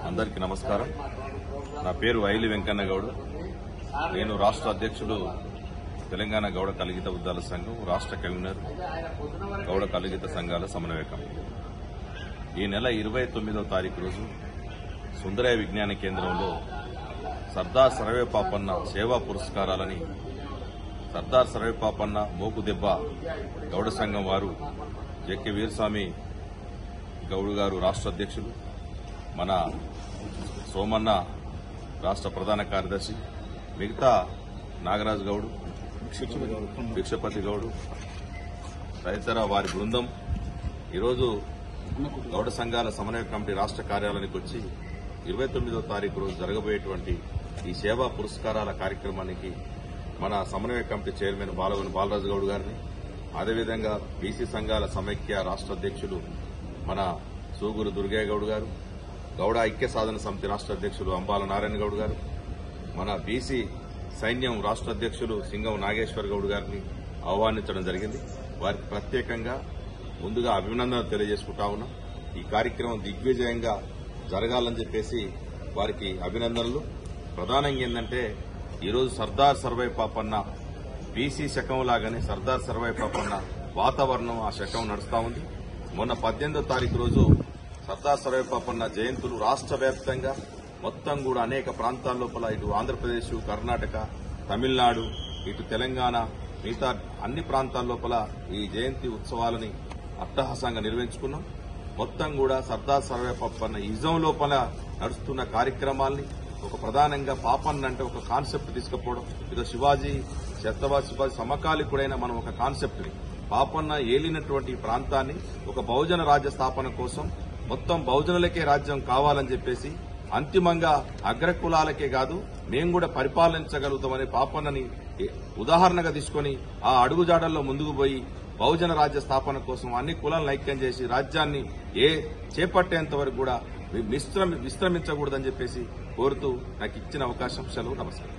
అందరికీ నమస్కారం. నా పేరు వైలి వెంకన్న గౌడ్. నేను రాష్ట్ర అధ్యక్షుడు తెలంగాణ గౌడ కలిగిత ఉద్దాల సంఘం, రాష్ట్ర కన్వీనర్ గౌడ కలిగిత సంఘాల సమన్వయ కమిటీ. ఈ నెల 29వ తారీఖు రోజు సుందరయ్య విజ్ఞాన కేంద్రంలో సర్దార్ సర్వేపాపన్న సేవా పురస్కారాలని సర్దార్ సర్వేపాపన్న మోకుదెబ్బ గౌడ సంఘం వారు జెకే వీరస్వామి గౌడ్ గారు రాష్ట్ర అధ్యక్షులు, మన సోమన్న రాష్ట్ర ప్రధాన కార్యదర్శి, మిగతా నాగరాజు గౌడ్, భిక్షపతి గౌడ్ తదితర వారి బృందం ఈరోజు గౌడ సంఘాల సమన్వయ కమిటీ రాష్ట్ర కార్యాలయానికి వచ్చి 29వ తారీఖు రోజు జరగబోయేటువంటి ఈ సేవా పురస్కారాల కార్యక్రమానికి మన సమన్వయ కమిటీ చైర్మన్ బాలగొని బాలరాజు గౌడ్ గారిని, అదేవిధంగా బీసీ సంఘాల సమైక్య రాష్ట్ర అధ్యక్షులు మన సూగూరు దుర్గయ్య గౌడ్ గారు, గౌడ ఐక్య సాధన సమితి రాష్ట్ర అధ్యక్షులు అంబాల నారాయణ గౌడ్ గారు, మన బీసీ సైన్యం రాష్ట్ర అధ్యక్షులు సింగం నాగేశ్వర్ గౌడ్ గారిని ఆహ్వానించడం జరిగింది. వారికి ప్రత్యేకంగా ముందుగా అభినందనలు తెలియజేసుకుంటా ఉన్నాం. ఈ కార్యక్రమం దిగ్విజయంగా జరగాలని చెప్పేసి వారికి అభినందనలు. ప్రధానంగా ఏంటంటే ఈరోజు సర్దార్ సర్వేపాపన్న బీసీ శకం లాగానే సర్దార్ సర్వేపాపన్న వాతావరణం ఆ శకం నడుస్తా ఉంది. మొన్న 18వ తారీఖు రోజు సర్దార్ సర్వేపాపన్న జయంతులు రాష్ట్ర వ్యాప్తంగా మొత్తం కూడా అనేక ప్రాంతాల లోపల ఇటు ఆంధ్రప్రదేశ్, కర్ణాటక, తమిళనాడు, ఇటు తెలంగాణ, మిగతా అన్ని ప్రాంతాల లోపల ఈ జయంతి ఉత్సవాలని అట్టహాసంగా నిర్వహించుకున్నాం. మొత్తం కూడా సర్దార్ సర్వేపాపన్న ఇజం లోపల నడుస్తున్న కార్యక్రమాల్ని ఒక ప్రధానంగా పాపన్న అంటే ఒక కాన్సెప్ట్ తీసుకుపోవడం, ఇదో శివాజీ ఛత్రపతి శివాజీ సమకాలికుడైన మనం ఒక కాన్సెప్ట్ ని పాపన్న ఏలినటువంటి ప్రాంతాన్ని ఒక బహుజన రాజ్య స్థాపన కోసం మొత్తం బహుజనులకే రాజ్యం కావాలని చెప్పేసి అంతిమంగా అగ్రకులాలకే కాదు మేము కూడా పరిపాలించగలుగుతామని పాపన్నని ఉదాహరణగా తీసుకుని ఆ అడుగుజాడల్లో ముందుకు పోయి బహుజన రాజ్య స్థాపన కోసం అన్ని కులాలను ఐక్యం చేసి రాజ్యాన్ని చేపట్టేంత వరకు కూడా విశ్రమించకూడదని చెప్పేసి కోరుతూ నాకు ఇచ్చిన అవకాశం సెలవు. నమస్కారం.